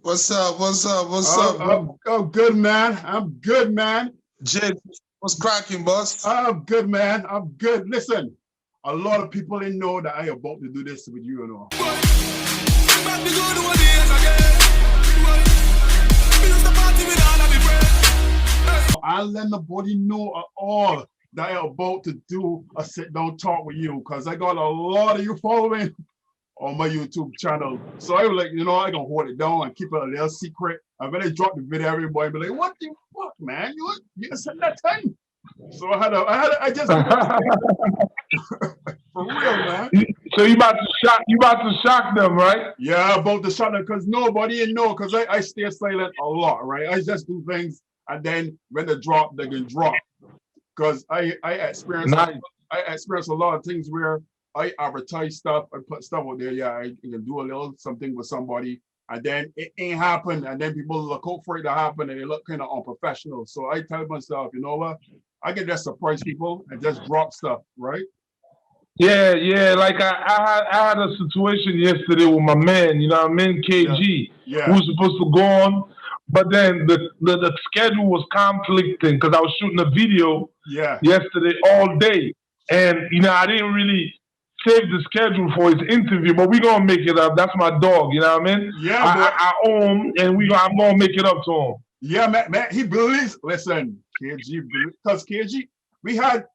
What's up? What's up? What's up, bro? I'm good, man. I'm good, man. Jay, what's cracking, boss? I'm good, man. I'm good. Listen, a lot of people didn't know that I about to do this with you and all. I'll let nobody know at all that I'm about to do a sit-down talk with you because I got a lot of you following on my YouTube channel. So I was like, I can hold it down and keep it a little secret. And when I drop the video, everybody be like, what the fuck, man? You just said that time. So I just for real, man. So you about to shock them, right? Yeah, about to shock them because nobody know because I stay silent a lot, right? I just do things and then when they drop, they can drop. Because I experience a lot of things where I advertise stuff, I put stuff out there, yeah, I can do a little something with somebody, and then it ain't happen, and then people look out for it to happen, and they look kind of unprofessional. So I tell myself, you know what, I can just surprise people and just drop stuff, right? Yeah. Like I had a situation yesterday with my man, KG, who was supposed to go on, but then the schedule was conflicting because I was shooting a video yesterday all day, and I didn't really save the schedule for his interview, but we're gonna make it up. That's my dog, you know what I mean? Yeah, I own him, and I'm gonna make it up to him. Yeah, man, he believes. Listen, KG, because KG,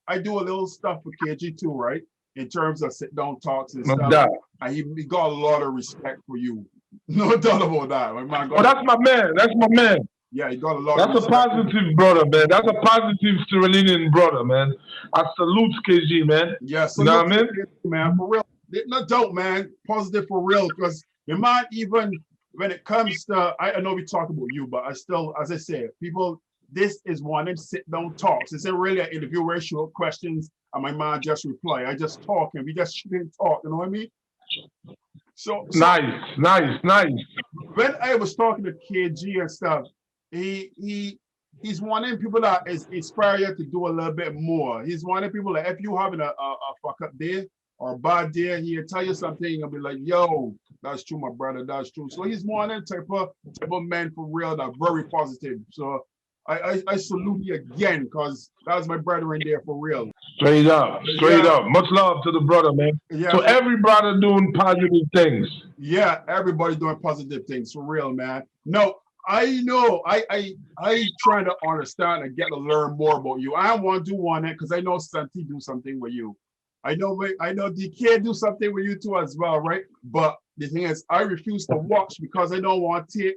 I do a little stuff with KG too, right? In terms of sit down talks and stuff, and he got a lot of respect for you. No doubt about that. Oh, that's my man. That's my man. Yeah, he got a lot. That's a positive brother, man. That's a positive Sierra Leonean brother, man. I salute KG, man. Yeah, you know what I mean, man, for real. No doubt, man. Positive for real, because you might even when it comes to, I know we talk about you, but I still, as I say, people, this is one of them sit down talks. It's not really an interview where I show up questions and my man just reply. I just talk and we just talk. You know what I mean? So nice. When I was talking to KG and stuff, he's one of them people that is inspire you to do a little bit more. He's one of the people that if you having a fuck up day or a bad day, he'll tell you something and be like, yo, that's true, my brother, that's true. So he's one of them type of man for real that very positive. So I salute you again because that was my brother in there for real. Straight up. Much love to the brother, man. Yeah. So every brother doing positive things. Yeah, everybody doing positive things for real, man. No, I know. I trying to understand and get to learn more about you. I want to do one because I know Santi do something with you. I know DK do something with you too as well, right? But the thing is, I refuse to watch because I don't want to take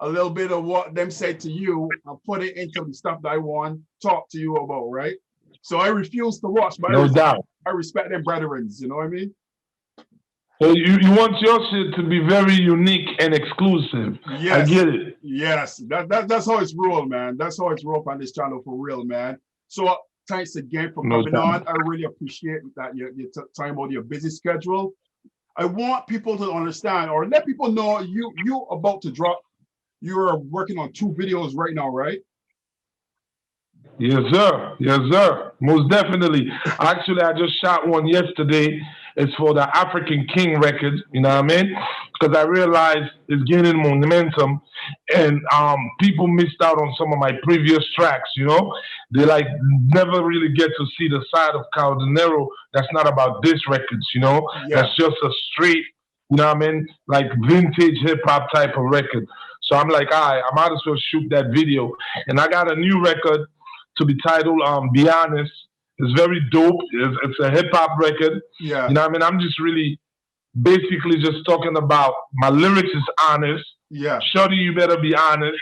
a little bit of what them say to you and put it into the stuff that I want to talk to you about, right? So I refuse to watch, but no doubt. I respect them brethrens, you know what I mean? So you want your shit to be very unique and exclusive. Yes. I get it. Yes, that's how it's rolled, man. That's how it's rolled on this channel for real, man. So thanks again for coming on. I really appreciate that you took time out of your busy schedule. I want people to understand or let people know you about to drop. You're working on 2 videos right now, right? Yes, sir. Most definitely. Actually, I just shot one yesterday. It's for the African King record, you know what I mean? Because I realized it's gaining momentum and people missed out on some of my previous tracks, you know? They like never really get to see the side of KAO DENERO that's not about this records, you know? Yeah. That's just a straight, you know what I mean? Like vintage hip-hop type of record. So I'm like, all right, I might as well shoot that video. And I got a new record to be titled Be Honest. It's very dope. It's a hip-hop record. Yeah. You know what I mean? I'm just really basically just talking about my lyrics is honest. Yeah. Shorty, you better be honest.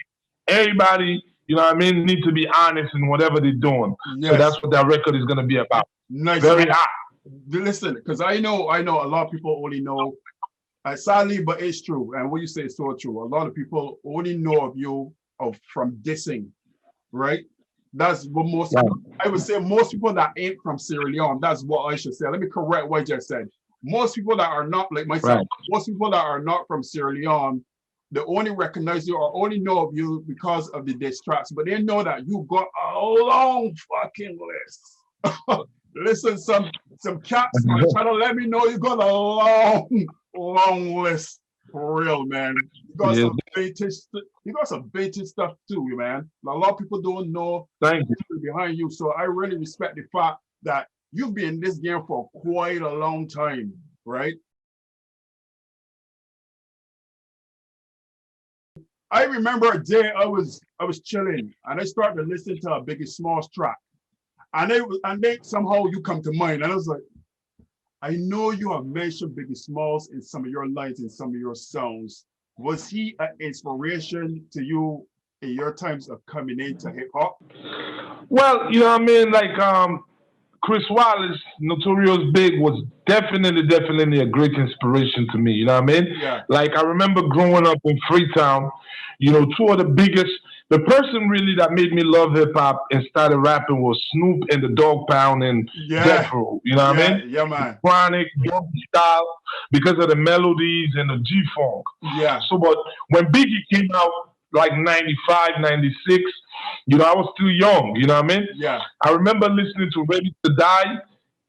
Everybody, you know what I mean, need to be honest in whatever they're doing. Yes. So that's what that record is going to be about. Nice. Very hot. Listen, because I know a lot of people only know, sadly, but it's true. And what you say is so true. A lot of people only know of you from dissing, right? That's what most, I would say most people that ain't from Sierra Leone, that's what I should say. Let me correct what I just said. Most people that are not like myself, most people that are not from Sierra Leone, they only recognize you or only know of you because of the diss tracks, but they know that you got a long fucking list. Listen, some cats on the channel let me know you got a long list. For real, man. You got Yeah. some vintage stuff too, man. A lot of people don't know Thank you. behind you. So I really respect the fact that you've been in this game for quite a long time, right? I remember a day I was chilling and I started listening to a Biggie Smalls track. And then somehow you come to mind. And I was like, I know you have mentioned Biggie Smalls in some of your lines, in some of your songs. Was he an inspiration to you in your times of coming into hip hop? Well, you know what I mean? Like Chris Wallace, Notorious Big, was definitely a great inspiration to me. You know what I mean? Yeah. Like I remember growing up in Freetown, you know, two of the biggest, the person really that made me love hip hop and started rapping was Snoop and the Dog Pound and Death Row. You know what I mean? Yeah, man. Chronic, Doggy Style, because of the melodies and the G Funk. Yeah. So, but when Biggie came out, like 95, 96, you know, I was still young, you know what I mean? Yeah. I remember listening to Ready to Die,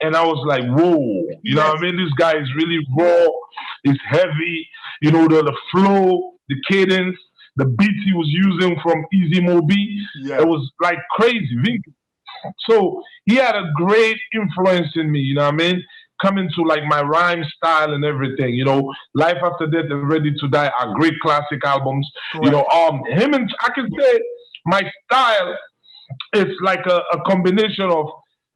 and I was like, whoa, you know what I mean? This guy is really raw, it's heavy, you know, the flow, the cadence, the beats he was using from Easy Moby, it was like crazy. So he had a great influence in me, you know what I mean? Coming to like my rhyme style and everything, you know, Life After Death and Ready to Die are great classic albums. Correct. You know, him and I can say my style is like a combination of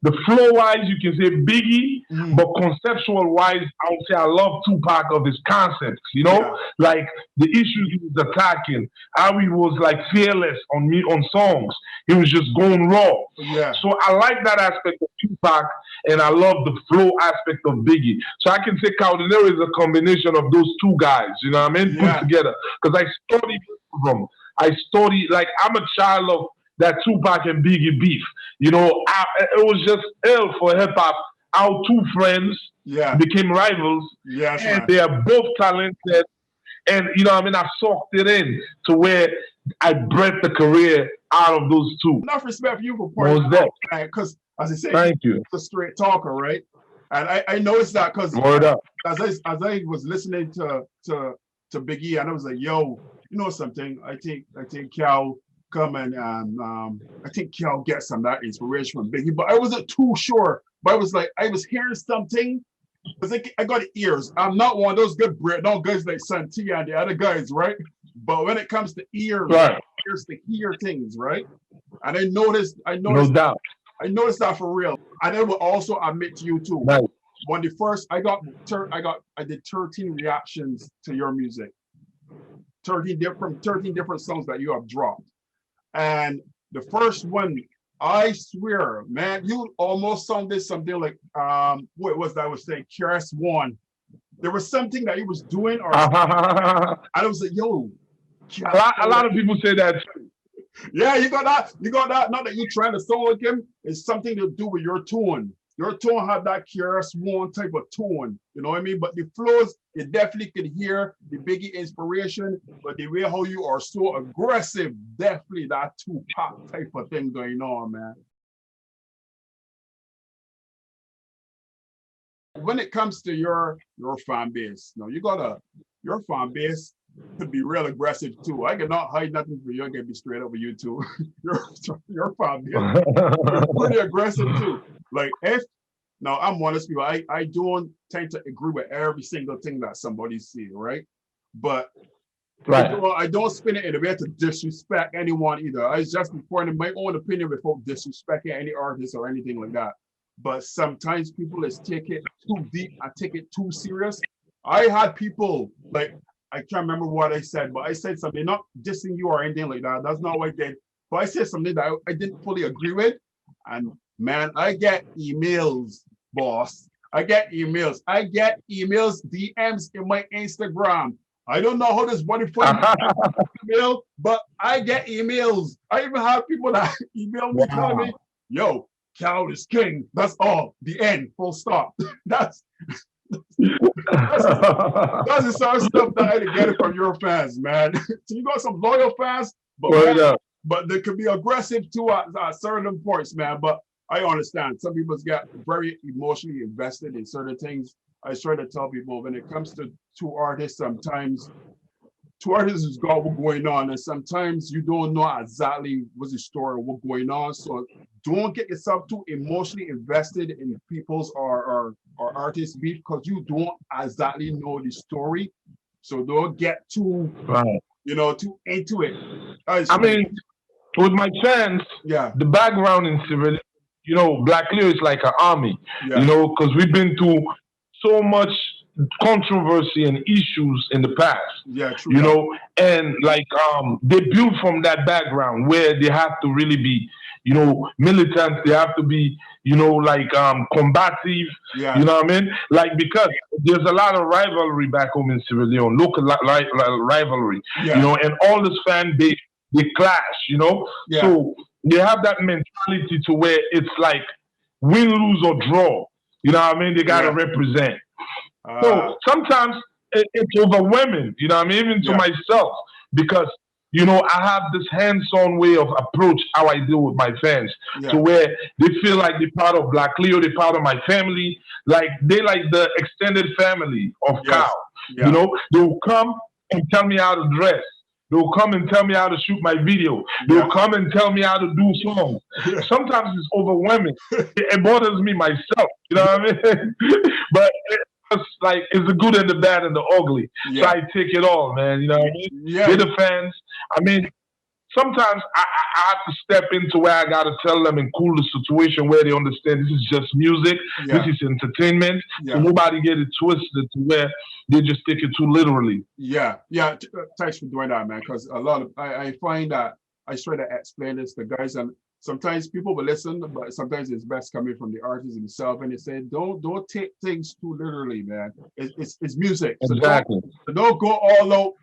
the flow wise, you can say Biggie, but conceptual wise, I would say I love Tupac of his concepts, you know, like the issues he was attacking, how he was like fearless on songs. He was just going raw. Yeah. So I like that aspect of Tupac, and I love the flow aspect of Biggie. So I can say KAO DENERO is a combination of those two guys, you know what I mean? Put together. Because I studied them. Like, I'm a child of that Tupac and Biggie beef. You know, it was just ill for hip hop. Our two friends became rivals. Yes, and they are both talented. And, you know what I mean? I soaked it in to where I bred the career out of those two. Enough respect for you for pointing that? Because, as I say, thank you. A straight talker, right? And I noticed that because as I was listening to Biggie, and I was like, yo, you know something? I think KAO come and I think KAO gets some of that inspiration from Biggie, but I wasn't too sure. But I was like, I was hearing something. I got ears. I'm not one of those good no guys like Santia and the other guys, right? But when it comes to ears, ears to hear things, right? And I noticed no doubt. I noticed that for real. And I will also admit to you too. Right. When the first I did 13 reactions to your music. 13 different songs that you have dropped. And the first one, I swear, man, you almost sounded something like what was that I was saying, KRS-One. There was something that he was doing, or and I was like, yo. A lot of people say that too. Yeah, you got that. Not that you're trying to sound like him. It's something to do with your tone. Your tone had that KRS-One type of tone, you know what I mean? But the flows, you definitely could hear the Biggie inspiration, but the way how you are so aggressive, definitely that Tupac type of thing going on, man. When it comes to your fan base, your fan base could be real aggressive too. I cannot hide nothing for you. I can be straight up with you too. your fan base is pretty aggressive too. Like now I'm one of those people, I don't tend to agree with every single thing that somebody says, right? But I don't spin it in a way to disrespect anyone either. I just reporting my own opinion without disrespecting any artist or anything like that. But sometimes people take it too deep and take it too serious. I had people like, I can't remember what I said, but I said something, not dissing you or anything like that. That's not what I did. But I said something that I didn't fully agree with. And man, I get emails, boss. I get emails, DMs in my Instagram. I don't know how this body email, but I get emails. I even have people that email me telling me, yo, KAO is king. That's all. The end. Full stop. That's the sort of stuff that I get it from your fans, man. So you got some loyal fans, but they can be aggressive too at certain points, man. But I understand some people get very emotionally invested in certain things, I try to tell people when it comes to two artists, sometimes two artists has got what's going on, and sometimes you don't know exactly what's the story or what's going on. So don't get yourself too emotionally invested in people's or artists' beef because you don't exactly know the story. So don't get too too into it. I mean, with my fans, the background in Sierra Leone, Black Leo is like an army, because we've been through so much controversy and issues in the past. And like they build from that background where they have to really be, militant, they have to be, like combative, you know what I mean? Like because there's a lot of rivalry back home in Sierra Leone, local rivalry, and all this fan base, they clash, So they have that mentality to where it's like win, lose, or draw. You know what I mean? They gotta represent. So sometimes it's overwhelming, you know what I mean? Even to myself, because I have this hands-on way of approach how I deal with my fans to where they feel like they're part of Black Leo, they're part of my family, like they like the extended family of KAO. They will come and tell me how to dress. They'll come and tell me how to shoot my video. They'll come and tell me how to do songs. Sometimes it's overwhelming. It bothers me myself, you know what I mean? But it's like it's the good and the bad and the ugly. So I take it all, man. You know what I mean? They're the fans. I mean, sometimes I have to step into where I gotta tell them and cool the situation where they understand this is just music, this is entertainment. So nobody get it twisted to where they just take it too literally. Thanks for doing that, man. Because a lot of I find that I try to explain this to guys, and sometimes people will listen, but sometimes it's best coming from the artist himself, and they say don't take things too literally, man. It's music. Exactly. So don't go all out.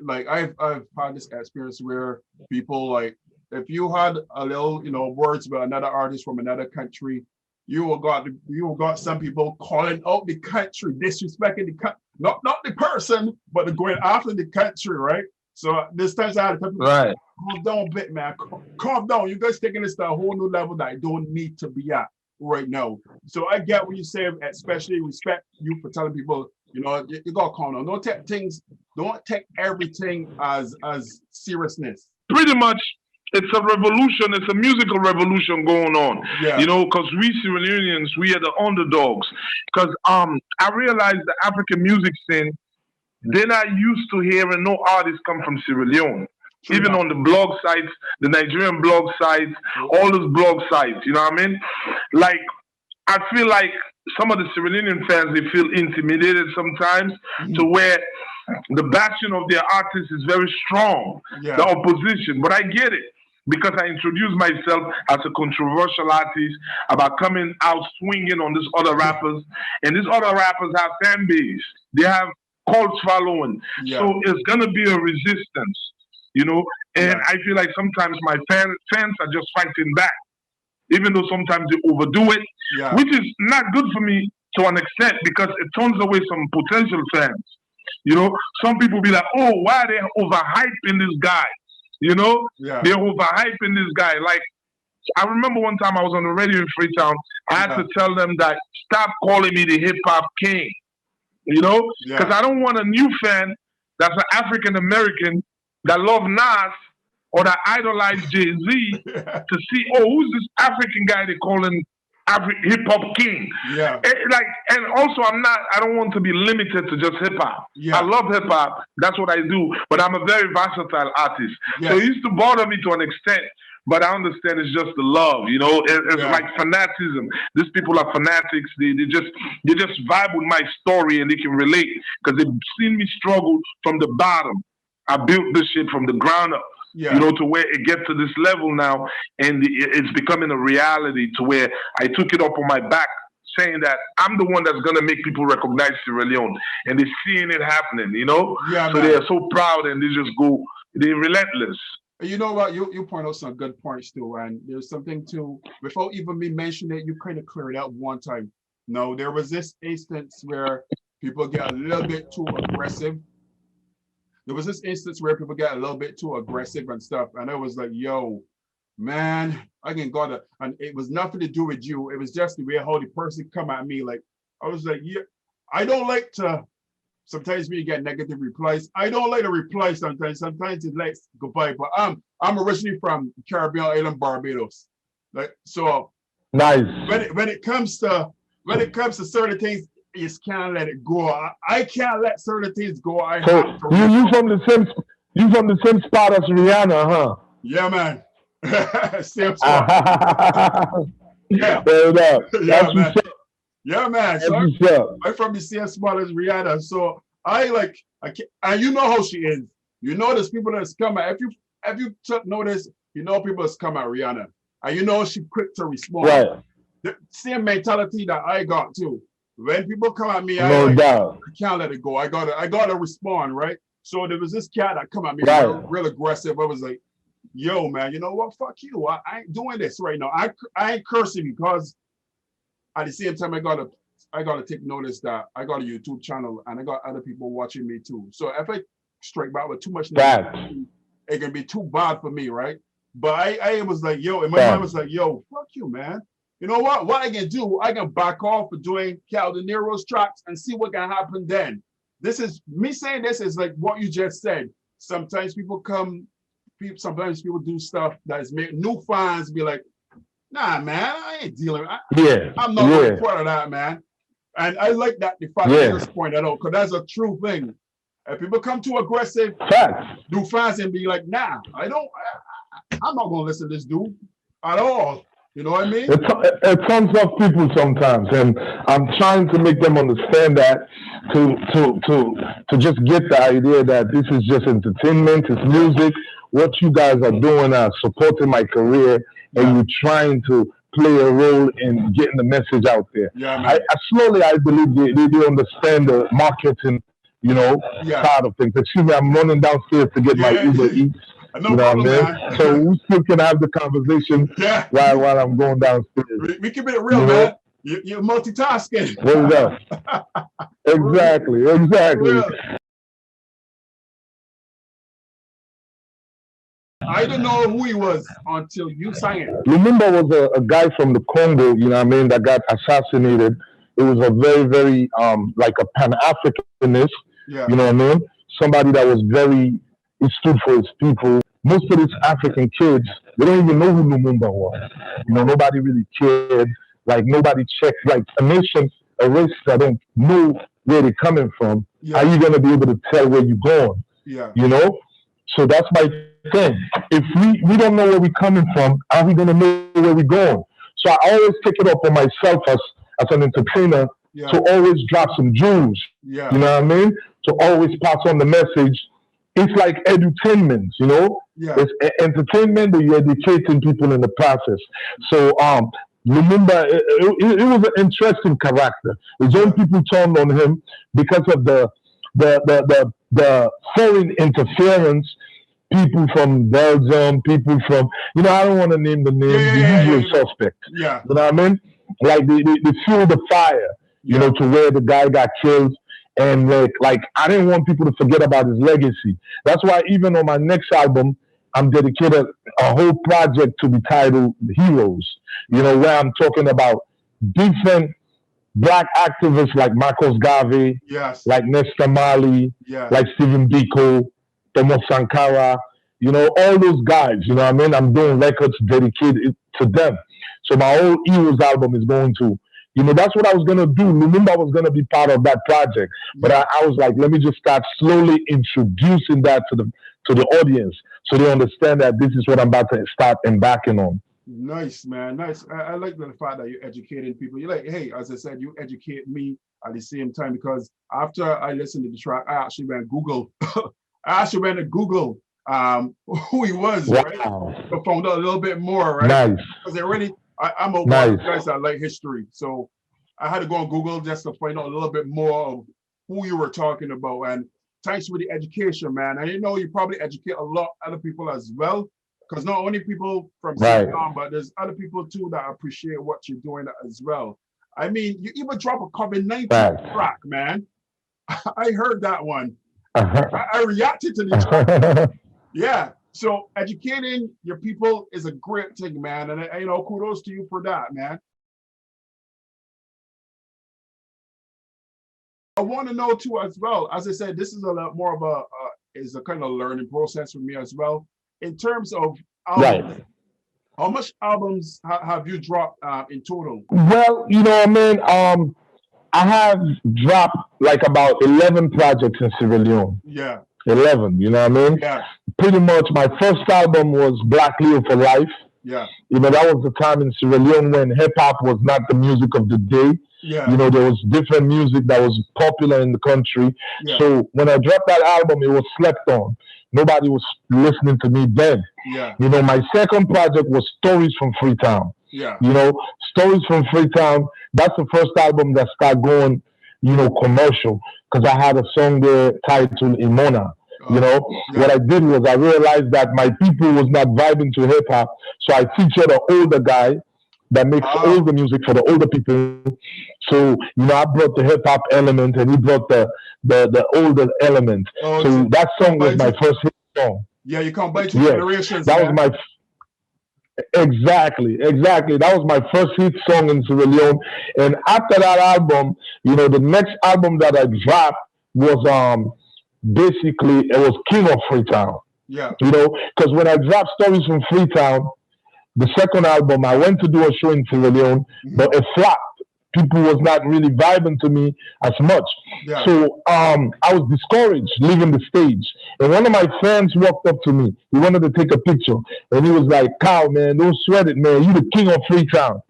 Like I've had this experience where people like if you had a little words about another artist from another country, you got some people calling out the country, disrespecting the country, not the person, but going after the country, right? So this times I had to tell people, calm down a bit, man. Calm down. You guys taking this to a whole new level that I don't need to be at right now. So I get what you say, especially respect you for telling people, you gotta calm down. Don't take everything as seriousness. Pretty much it's a revolution, it's a musical revolution going on. Because we Sierra Leoneans, we are the underdogs. Because I realized the African music scene, they're not used to hearing no artists come from Sierra Leone. Even on the blog sites, the Nigerian blog sites, all those blog sites, you know what I mean? Like, I feel like some of the Sierra Leonean fans, they feel intimidated sometimes to where the bashing of their artists is very strong, the opposition. But I get it because I introduced myself as a controversial artist about coming out swinging on these other rappers. And these other rappers have fan base. They have cult following. So it's going to be a resistance, And I feel like sometimes my fans are just fighting back, even though sometimes they overdo it, which is not good for me to an extent because it turns away some potential fans. Some people be like, oh, why are they overhyping this guy? They're overhyping this guy. Like, I remember one time I was on the radio in Freetown. I had to tell them that stop calling me the hip-hop king, because I don't want a new fan that's an African-American that love Nas or that idolize Jay-Z to see, oh, who's this African guy they calling hip-hop king? And also I don't want to be limited to just hip-hop. I love hip-hop, that's what I do, but I'm a very versatile artist. So it used to bother me to an extent, but I understand it's just the love, it's like fanaticism. These people are fanatics, they just vibe with my story and they can relate because they've seen me struggle from the bottom. I built this shit from the ground up. To where it gets to this level now, and it's becoming a reality to where I took it up on my back, saying that I'm the one that's gonna make people recognize Sierra Leone, and they're seeing it happening, so they're so proud and they're relentless. You know what? You point out some good points too, and there's something too. Without even me mentioning it, you kind of cleared it up one time. No, there was this instance where people get a little bit too aggressive. There was this instance where people get a little bit too aggressive and stuff, and I was like, yo, man, I can go to, and it was nothing to do with you. It was just the way how the person come at me. Like, I was like, yeah, I don't like to. Sometimes we get negative replies. I don't like to reply sometimes. Sometimes it likes goodbye. But I'm originally from Caribbean island Barbados. Like so Nice. when it comes to certain things, you just can't let it go. I can't let certain things go. I So have to you from the same spot as Rihanna, huh? Yeah, man. Same spot. Yeah. Fair enough. Yeah, That's man. what's up. Yeah, man. That's So what's up. I'm from the same spot as Rihanna. So I can't, and you know how she is. You know there's people that's come at if you took notice, you know people that's come at Rihanna. And you know she quick to respond. Right. The same mentality that I got too. When people come at me, No doubt. I can't let it go. I gotta respond, right? So there was this cat that come at me Right. real aggressive. I was like, yo, man, you know what? Fuck you. I ain't doing this right now. I ain't cursing because at the same time I gotta take notice that I got a YouTube channel and I got other people watching me too. So if I strike back with too much negativity, it can be too bad for me, right? But I was like, yo, and my mind was like, yo, fuck you, man. You know what? What I can do, I can back off for doing KAO DENERO's tracks and see what can happen then. This is me saying this is like what you just said. Sometimes sometimes people do stuff that is make new fans be like, nah, man, I ain't dealing. I'm not going to be part of that, man. And I like that the fact that you just pointed out, because that's a true thing. If people come too aggressive, new fans and be like, nah, I'm not going to listen to this dude at all. You know what I mean? It turns off people sometimes, and I'm trying to make them understand that to just get the idea that this is just entertainment, it's music. What you guys are doing are supporting my career, and you're trying to play a role in getting the message out there. Yeah, man. I believe they understand the marketing, side of things. Excuse me, I'm running downstairs to get my Uber Eats. No problem, man. So we still can have the conversation while I'm going downstairs. We keep it real, man. You're multitasking. What is that? Exactly. I didn't know who he was until you sang it. Lumumba was a guy from the Congo, that got assassinated. It was a very, very like a Pan-Africanist, somebody that was he stood for his people. Most of these African kids, they don't even know who Lumumba was. Nobody really cared. Like nobody checked. Like a race that don't know where they're coming from. How are you gonna be able to tell where you're going? So that's my thing. If we don't know where we're coming from, how are we gonna know where we're going? So I always take it up on myself as an entertainer to always drop some jewels. You know what I mean? To always pass on the message. It's like edutainment, It's entertainment, but you're educating people in the process. So Lumumba, it was an interesting character. His own people turned on him because of the foreign interference. People from Belgium, people from, I don't want to name the name, the usual suspect. Yeah. You know what I mean? Like they fueled the fire, to where the guy got killed. And like I didn't want people to forget about his legacy. That's why even on my next album, I'm dedicated a whole project to be titled Heroes. Where I'm talking about different black activists like Marcos Garvey, like Nesta Marley, like Stephen Biko, Thomas Sankara, all those guys, I'm doing records dedicated to them. So my whole Heroes album is going to, that's what I was going to do. Lumumba was going to be part of that project. But I was like, let me just start slowly introducing that to the audience so they understand that this is what I'm about to start embarking on. Nice, man. Nice. I like the fact that you're educating people. You're like, hey, as I said, you educate me at the same time, because after I listened to the track, I actually went Google. to Google who he was, right? So found out a little bit more, right? Nice. Because I'm a one of the guys that like history. So I had to go on Google just to find out a little bit more of who you were talking about. And thanks for the education, man. And you probably educate a lot of other people as well. Because not only people from Sudan, but there's other people too that appreciate what you're doing as well. I mean, you even drop a COVID-19 track, man. I heard that one. I reacted to the track. Yeah. So educating your people is a great thing, man. And kudos to you for that, man. I want to know too as well. As I said, this is a lot more of a kind of learning process for me as well. In terms of albums, Right. how much albums have you dropped in total? Well, you know, man, I have dropped like about 11 projects in Sierra Leone. Yeah. 11, you know what I mean? Yeah. Pretty much my first album was Black Leo for Life. Yeah. You know, that was the time in Sierra Leone when hip hop was not the music of the day. Yeah. You know, there was different music that was popular in the country. Yeah. So when I dropped that album, it was slept on. Nobody was listening to me then. Yeah. You know, my second project was Stories from Freetown. Yeah. You know, Stories from Freetown, that's the first album that started going, you know, commercial. Because I had a song there titled Imona. You know, what I did was I realized that my people was not vibing to hip hop. So I featured an older guy that makes older music for the older people. So, you know, I brought the hip hop element and he brought the older element. So that song was my first hit song. Yeah, you come by two generations. That was my exactly. That was my first hit song in Sierra Leone. And after that album, you know, the next album that I dropped was basically it was King of Freetown. Yeah. You know, because when I dropped Stories from Freetown, the second album, I went to do a show in Sierra Leone, but it flopped. People was not really vibing to me as much. Yeah. So I was discouraged leaving the stage. And one of my fans walked up to me. He wanted to take a picture. And he was like, "Kyle, man, don't sweat it, man. You the king of Freetown."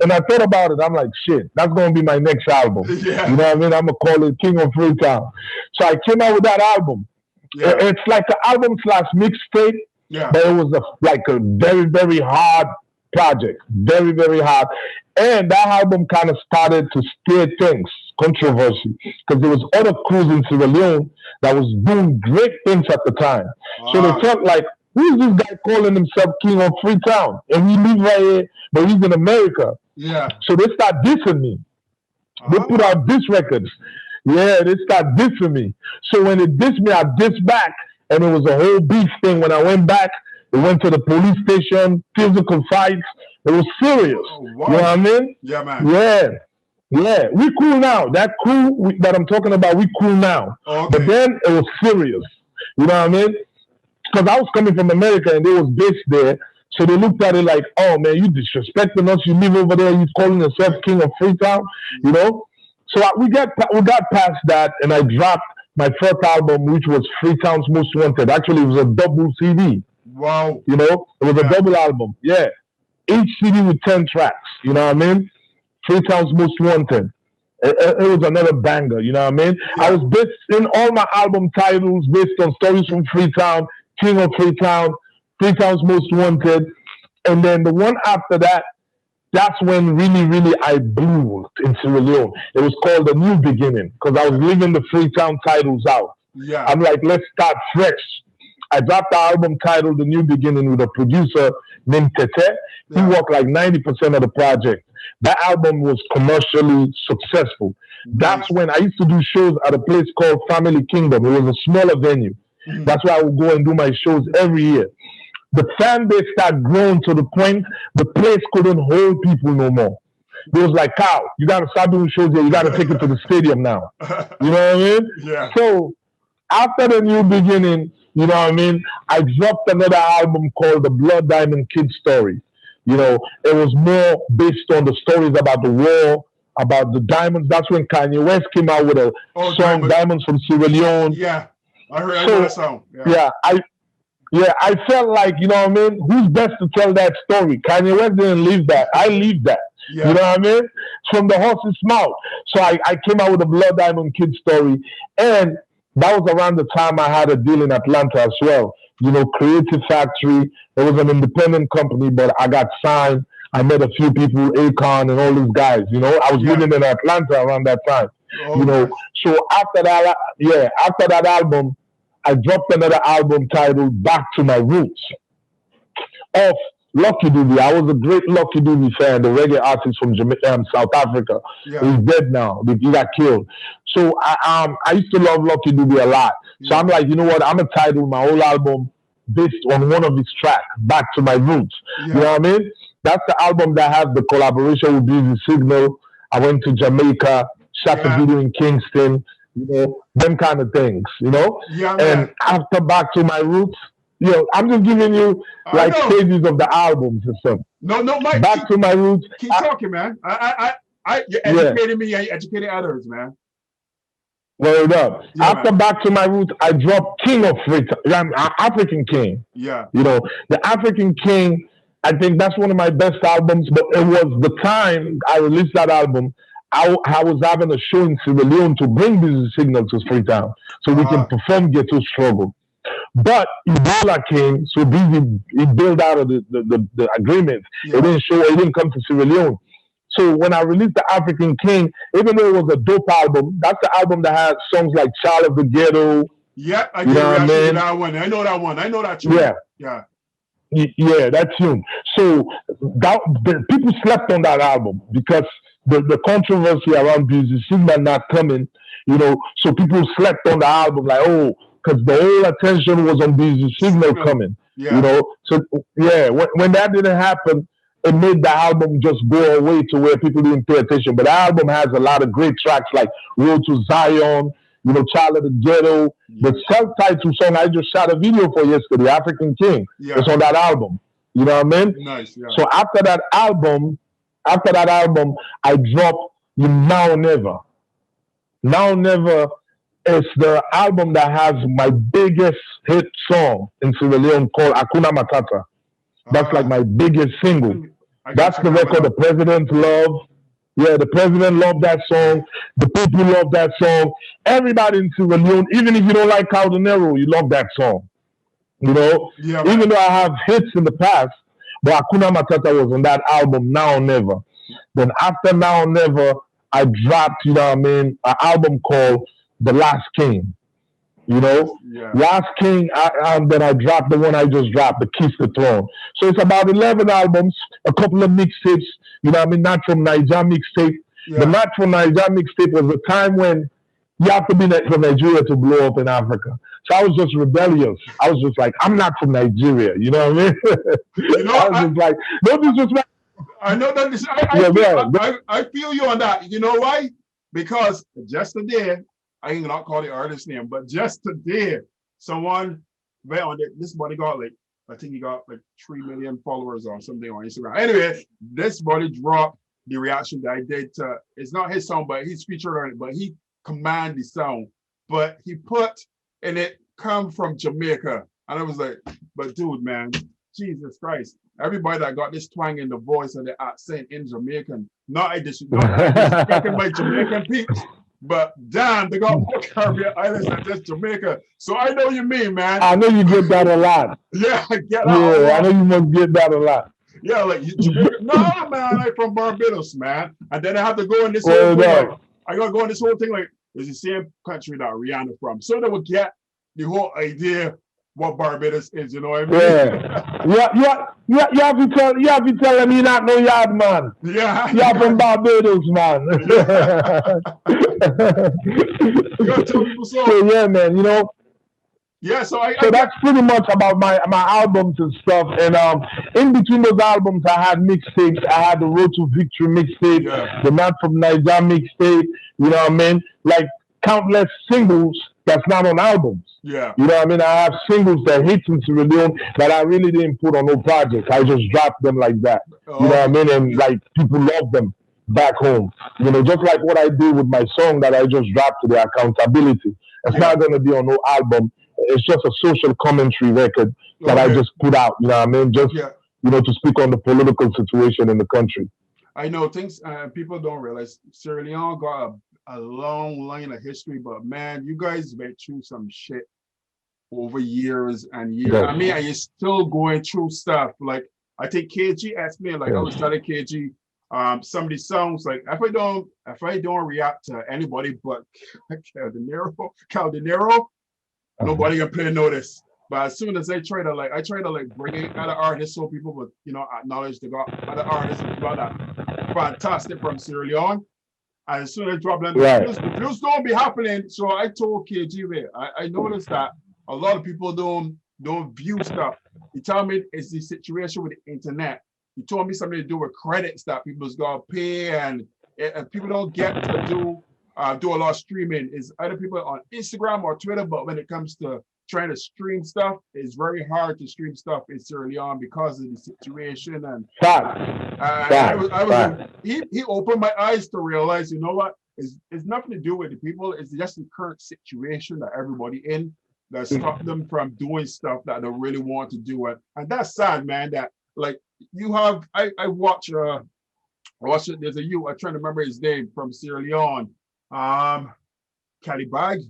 And I thought about it. I'm like, shit, that's going to be my next album. Yeah. You know what I mean? I'm going to call it King of Freetown. So I came out with that album. Yeah. It's like an album / mixtape. Yeah. But it was like a very, very hard project. Very, very hard. And that album kind of started to steer things, controversy. Because there was other crews in Sierra Leone that was doing great things at the time. So they felt like, who is this guy calling himself King of Freetown? And we live right here, but he's in America. Yeah. So they start dissing me. They put out diss records. Yeah, they start dissing me. So when they dissed me, I dissed back. And it was a whole beef thing. When I went back, it went to the police station, physical fights. It was serious. Oh, wow. You know what I mean? Yeah, man. Yeah. We cool now. That crew that I'm talking about, we cool now. Okay. But then it was serious. You know what I mean? Because I was coming from America and they was based there. So they looked at it like, oh, man, you disrespecting us. You live over there. You calling yourself King of Freetown. You know? So we got past that and I dropped my first album, which was Freetown's Most Wanted. Actually, it was a double CD. Wow. You know? It was a double album. Yeah. Each CD with 10 tracks. You know what I mean? Freetown's Most Wanted. It was another banger. You know what I mean? Yeah. I was based in all my album titles based on Stories from Freetown, King of Freetown, Freetown's Most Wanted. And then the one after that, that's when really I blew in Sierra Leone. It was called A New Beginning because I was leaving the Freetown titles out. Yeah. I'm like, let's start fresh. I dropped the album titled The New Beginning with a producer named Tete. He worked like 90% of the project. That album was commercially successful. That's when I used to do shows at a place called Family Kingdom. It was a smaller venue. That's where I would go and do my shows every year. The fan base started growing to the point the place couldn't hold people no more. It was like, Kyle, you got to start doing shows here. You got to take it to the stadium now. You know what I mean? Yeah. So after The New Beginning, you know what I mean, I dropped another album called The Blood Diamond Kid Story. You know, it was more based on the stories about the war, about the diamonds. That's when Kanye West came out with a song, Diamonds from Sierra Leone. Yeah, I heard that song. I felt like, you know what I mean, who's best to tell that story? Kanye West didn't leave that. I leave that. Yeah. You know what I mean? From the horse's mouth. So I came out with a Blood Diamond Kid Story. And that was around the time I had a deal in Atlanta as well. You know, Creative Factory. It was an independent company, but I got signed. I met a few people, Akon and all these guys. You know, I was living in Atlanta around that time. You know, so after that album, I dropped another album titled Back to My Roots of Lucky Dube. I was a great Lucky Dube fan, the reggae artist from South Africa. Yeah. He's dead now. He got killed. So I used to love Lucky Dube a lot. So I'm like, you know what? I'm going to title my whole album based on one of his tracks, Back to My Roots. Yeah. You know what I mean? That's the album that has the collaboration with Busy Signal. I went to Jamaica, shot the video in Kingston. you know, them kind of things, you know. Yeah, And man. after Back to My Roots, you know, I'm just giving you I like know. stages of the albums and stuff. No, Mike. Back to My Roots. Keep talking, man. You're educating me. You're educating others, man. Word up. Yeah, After man. Back to My Roots, I dropped King of Freestyle, African King. Yeah. You know, the African King, I think that's one of my best albums, but it was the time I released that album, I was having a show in Sierra Leone to bring Busy Signal to Freetown so we can perform Ghetto Struggle. But Ebola came, so Busy, he bailed out of the agreement. Yeah. It didn't come to Sierra Leone. So when I released the African King, even though it was a dope album, that's the album that had songs like Child of the Ghetto. Yeah, I get that one. I know that one. I know that tune. Yeah. Yeah. Yeah, that tune. So people slept on that album because the controversy around Busy Signal not coming, you know, so people slept on the album like, oh, because the whole attention was on Busy Signal coming, you know. So yeah, when that didn't happen, it made the album just go away to where people didn't pay attention. But the album has a lot of great tracks like Road to Zion, you know, Child of the Ghetto. The self-titled song I just shot a video for yesterday, African King. Yeah. It's on that album. You know what I mean? Nice, yeah. So after that album, I dropped Now Never. Now Never is the album that has my biggest hit song in Sierra Leone called Hakuna Matata. That's like my biggest single. That's the record the president loved. Yeah, the president loved that song. The people love that song. Everybody in Sierra Leone, even if you don't like KAO DENERO, you love that song. You know? Yeah, even though I have hits in the past, but Hakuna Matata was on that album, Now or Never. Then after Now or Never, I dropped, you know what I mean, an album called The Last King. You know, Last King, then I dropped the one I just dropped, The Kiss the Throne. So it's about 11 albums, a couple of mixtapes, you know what I mean, Not From Niger mixtape. The Not From Niger mixtape was a time when you have to be from Nigeria to blow up in Africa. So I was just rebellious. I was just like, I'm not from Nigeria, you know what I mean? You know, I was just like, no disrespect. I know that. I feel you on that. You know why? Because just today, I ain't not call the artist name, but just today, someone went on this buddy got like, I think he got like 3 million followers or something on Instagram. Anyway, this buddy dropped the reaction that I did to, it's not his song, but he's featured on it, but he command the song. But he put, and it come from Jamaica. And I was like, but dude, man, Jesus Christ. Everybody that got this twang in the voice and the accent in Jamaican, not disrespecting my Jamaican peeps. But damn, they got more Caribbean islands than just Jamaica. So I know you mean, man. I know you get that a lot. Yeah, I get that. Yeah, I know you must get that a lot. Yeah, like Jamaica. No, man, I'm from Barbados, man. And then I have to go in this whole thing. Like, I gotta go in this whole thing like it's the same country that Rihanna from. So they will get the whole idea what Barbados is, you know what I mean? You have to tell them you're not no yard man. Yeah. You're from Barbados, man. So yeah, man, you know. Yeah, so that's pretty much about my albums and stuff. And in between those albums, I had mixtapes. I had the Road to Victory mixtape, the Not From Niger mixtape. You know what I mean? Like countless singles that's not on albums. Yeah. You know what I mean? I have singles that hit in Sierra Leone that I really didn't put on no project. I just dropped them like that. You know what I mean? And like people love them back home. You know, just like what I do with my song that I just dropped to the Accountability. It's not going to be on no album. It's just a social commentary record that I just put out. You know what I mean? Just, you know, to speak on the political situation in the country. I know things people don't realize. Sierra Leone got a long line of history, but man, you guys went through some shit over years and years. I mean, and you're still going through stuff. Like I think KG asked me, like I was telling KG, some of these songs, like if I don't react to anybody but KAO DENERO, nobody can play notice. But as soon as I try to bring in other artists so people would, you know, acknowledge they got other artists who got that fantastic from Sierra Leone. And as soon as I drop them, the blues don't be happening. So I told KG, I noticed that a lot of people don't view stuff. He told me it's the situation with the internet. He told me something to do with credits that people's got to pay, and people don't get to do do a lot of streaming is other people on Instagram or Twitter, but when it comes to trying to stream stuff, it's very hard to stream stuff in Sierra Leone because of the situation. And he opened my eyes to realize, you know what, it's nothing to do with the people, it's just the current situation that everybody in that stop them from doing stuff that they really want to do. And that's sad, man, that like you have, I watch there's a youth, I'm trying to remember his name, from Sierra Leone, Calibag.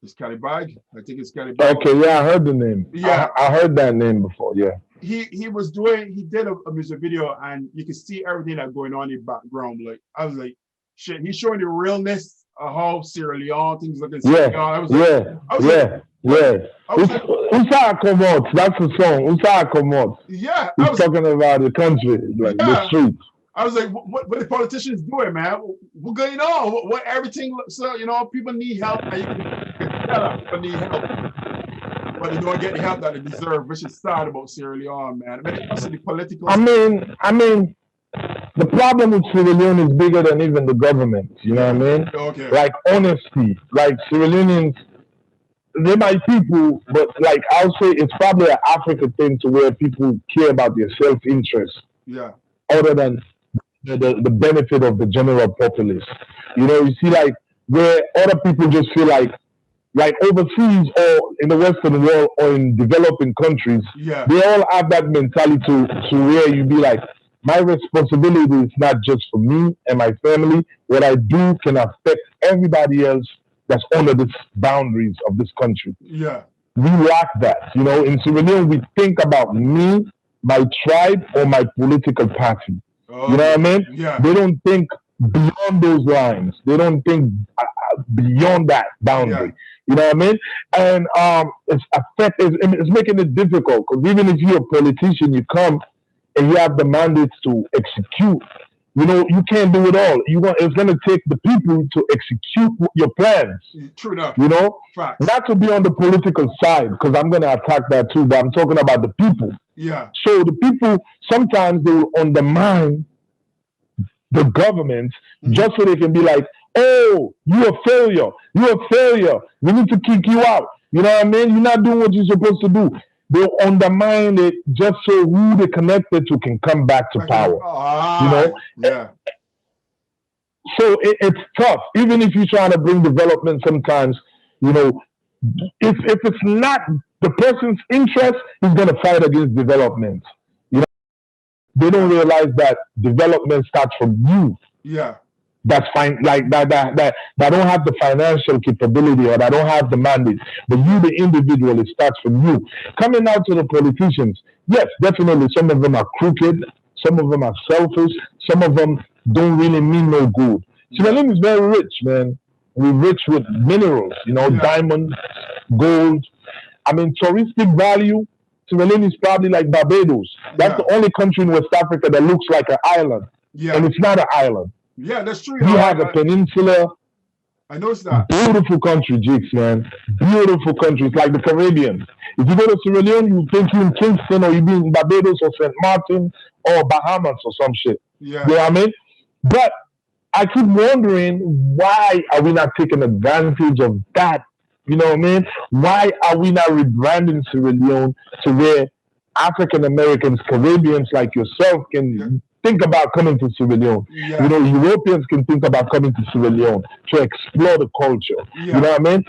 It's Calibag. I think it's Calibag. Okay, yeah, I heard the name. Yeah, I heard that name before. Yeah. He did a music video, and you can see everything that's going on in the background. Like I was like, shit, he's showing the realness of how Sierra Leone things look in Sierra Leone. Usa Komot, that's the song. Usa Komot. Yeah. He's talking about the country, like the streets. I was like, what the politicians doing, man? What's going on? What everything? So you know, people need help, and you can tell them people need help, but they don't get the help that they deserve, which is sad about Sierra Leone, man. I mean, the political. I mean, the problem with Sierra Leone is bigger than even the government. You know what I mean? Okay. Like honesty, like Sierra Leoneans, they're my people, but like I'll say, it's probably an African thing to where people care about their self-interest. Yeah. Other than the benefit of the general populace. You know, you see, like where other people just feel like overseas or in the Western world or in developing countries, they all have that mentality to where you be like, my responsibility is not just for me and my family. What I do can affect everybody else that's under the boundaries of this country. Yeah. We lack that. You know, in Sierra Leone, we think about me, my tribe, or my political party. You know what I mean? Yeah. They don't think beyond those lines. They don't think beyond that boundary. Yeah. You know what I mean? And it's making it difficult because even if you're a politician, you come and you have the mandates to execute. You know, you can't do it all. It's going to take the people to execute your plans. True enough. You know? Facts. Not to be on the political side, because I'm going to attack that too, but I'm talking about the people. Yeah. So the people, sometimes they will undermine the government just so they can be like, oh, you're a failure. You're a failure. We need to kick you out. You know what I mean? You're not doing what you're supposed to do. They'll undermine it just so who they connected to can come back to power. You know? Yeah. So it's tough. Even if you're trying to bring development sometimes, you know, if it's not the person's interest, he's going to fight against development. You know, they don't realize that development starts from you. Yeah. That's fine, like that don't have the financial capability or that don't have the mandate. But you, the individual, it starts from you. Coming out to the politicians, yes, definitely some of them are crooked, some of them are selfish, some of them don't really mean no good. Sierra Leone is very rich, man. We're rich with minerals, you know, diamonds, gold. I mean, touristic value, Sierra Leone is probably like Barbados. That's the only country in West Africa that looks like an island. Yeah. And it's not an island. Yeah, that's true. We have a peninsula. I noticed that. Beautiful country, Jigs, man. Beautiful country. It's like the Caribbean. If you go to Sierra Leone, you think you're in Kingston or you be in Barbados or St. Martin or Bahamas or some shit. Yeah. You know what I mean? But I keep wondering, why are we not taking advantage of that? You know what I mean? Why are we not rebranding Sierra Leone to where African Americans, Caribbeans like yourself can think about coming to Sierra Leone? Yeah. You know, Europeans can think about coming to Sierra Leone to explore the culture. Yeah. You know what I mean?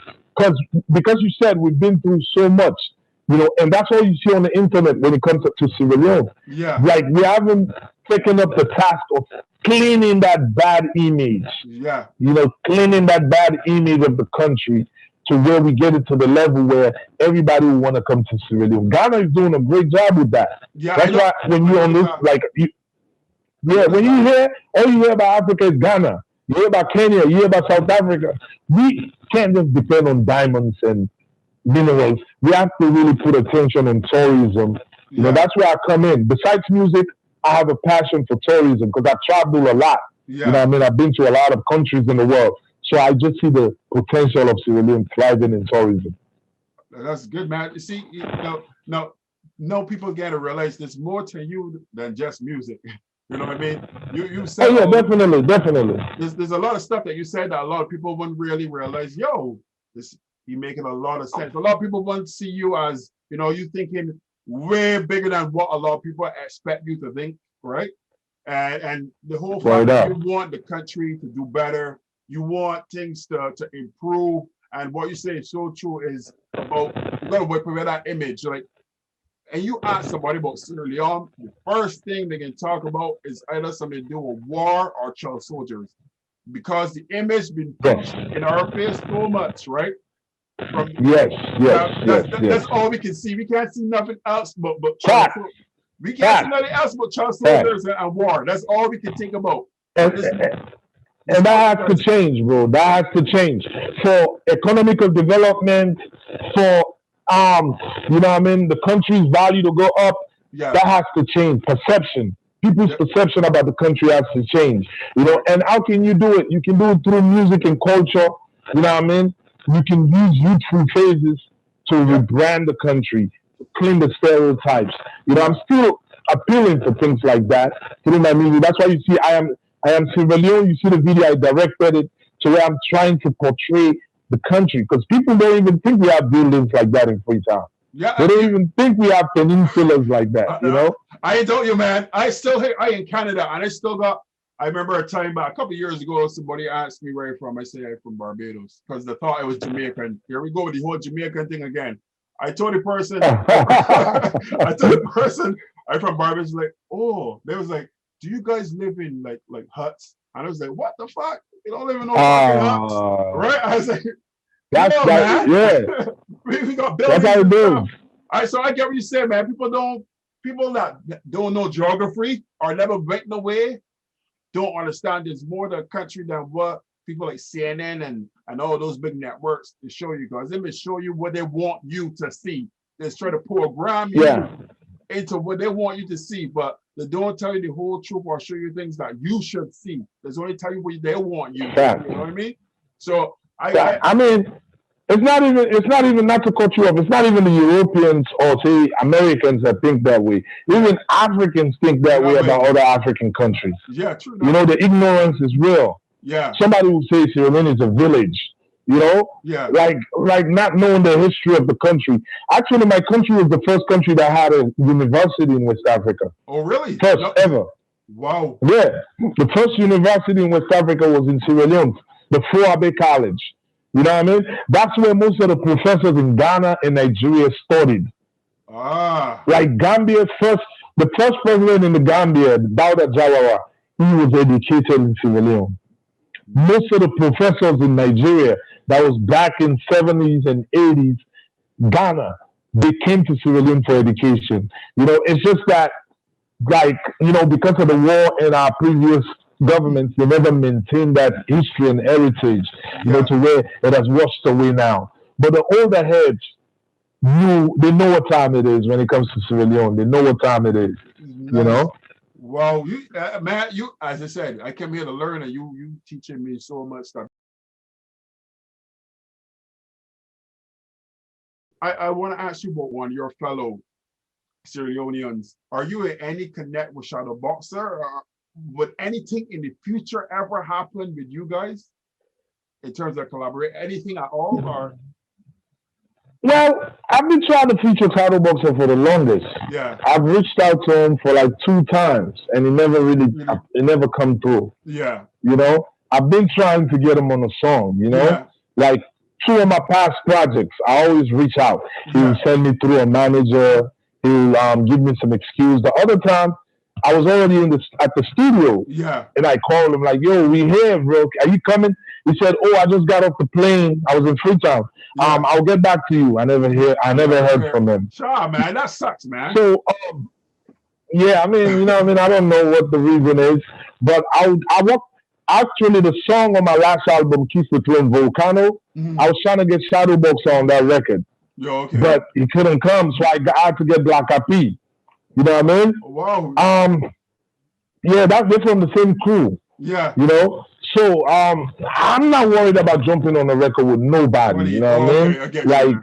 Because you said we've been through so much, you know, and that's all you see on the internet when it comes to Sierra Leone. Yeah. Like, we haven't taken up the task of cleaning that bad image. Yeah. You know, cleaning that bad image of the country to where we get it to the level where everybody will want to come to Sierra Leone. Ghana is doing a great job with that. Yeah. That's why when you're on this, like, when you hear, all you hear about Africa is Ghana. You hear about Kenya, you hear about South Africa. We can't just depend on diamonds and minerals. We have to really put attention on tourism. You know, that's where I come in. Besides music, I have a passion for tourism because I travel a lot. Yeah. You know what I mean? I've been to a lot of countries in the world. So I just see the potential of Sierra Leone thriving in tourism. That's good, man. You see, no, people got to realize there's more to you than just music. You know what I mean? You Oh said yeah, definitely, definitely. there's a lot of stuff that you said that a lot of people wouldn't really realize. Yo, this you making a lot of sense. A lot of people won't see you as you thinking way bigger than what a lot of people expect you to think, right? And the whole fact Word that up. you want the country to do better, you want things to improve, and what you say is so true is about you gotta work with that image. Like, and you ask somebody about Sierra Leone, the first thing they can talk about is either something to do with war or child soldiers. Because the image been Yes. pushed in our face so much, right? From Yes, yes, yes, yes. that's all we can see. We can't see nothing else but child Fact, soldiers. We can't see fact, nothing else but child fact. soldiers and war. That's all we can think about. And, But this and that has to does. change, bro. That has to change for economical development, for you know what I mean, the country's value to go up. Yeah. That has to change. Perception. People's Yep. perception about the country has to change. And how can you do it? You can do it through music and culture. You know what I mean? You can use youthful phases to rebrand the country, clean the stereotypes. I'm still appealing for things like that through my music. That's why you see I am Sierra Leone. You see the video I directed it to where I'm trying to portray the country because people don't even think we have buildings like that in Freetown. Yeah. They don't even think we have peninsulas like that. I told you, man. I in Canada, and I still got. I remember a time back a couple of years ago, somebody asked me where I'm from. I say I'm from Barbados because they thought I was Jamaican. Here we go with the whole Jamaican thing again. I told the person, I'm from Barbados. Like, oh, they was like, do you guys live in like huts? And I was like, what the fuck? You don't live in no fucking huts, right? I was like, that's man. Yeah. we got buildings. That's how it is. So I get what you said, man. People that don't know geography or never went away don't understand there's more to the country than what people like CNN and all those big networks to show you guys. They may show you what they want you to see. They try to program you into what they want you to see, but they don't tell you the whole truth or show you things that you should see. They only tell you what they want you to see. You know what I mean? So I mean, it's not even not to cut you off. It's not even the Europeans or say Americans that think that way. Even Africans think that way about other African countries. Yeah, true. The ignorance is real. Yeah. Somebody will say Sierra Leone is a village. Yeah. Like not knowing the history of the country. Actually, my country was the first country that had a university in West Africa. Oh, really? First ever. Wow. Yeah. The first university in West Africa was in Sierra Leone, the Foabe College. You know what I mean? That's where most of the professors in Ghana and Nigeria studied. Like the first president in the Gambia, Dawda Jawara, he was educated in Sierra Leone. Most of the professors in Nigeria that was back in 70s and 80s, Ghana, they came to Sierra Leone for education. It's just that, because of the war in our previous governments, they never maintained that history and heritage, to where it has washed away now. But the older heads they know what time it is when it comes to Sierra Leone. They know what time it is, Wow, man, as I said, I came here to learn, and you teaching me so much stuff. I want to ask you about one of your fellow Sierra Leoneans. Are you in any connect with Shadowboxer? Or would anything in the future ever happen with you guys in terms of collaborate? Anything at all? Or well, I've been trying to feature Shadowboxer for the longest. Yeah. I've reached out to him for like 2 times, and it never come through. Yeah. I've been trying to get him on a song. Like 2 of my past projects, I always reach out. He'll send me through a manager. He'll give me some excuse. The other time, I was already at the studio. Yeah. And I called him like, yo, we here, bro. Are you coming? He said, oh, I just got off the plane. I was in Freetown. Yeah. I'll get back to you. I never heard from him. Sure, man. That sucks, man. So, yeah, I mean, I don't know what the reason is, but actually the song on my last album, Keep the Throne Volcano, I was trying to get Shadowboxer on that record. Yo, okay. But he couldn't come, so I had to get Black IP. You know what I mean? Wow. Yeah, they're from the same crew. Yeah. So I'm not worried about jumping on a record with nobody. You know what I mean?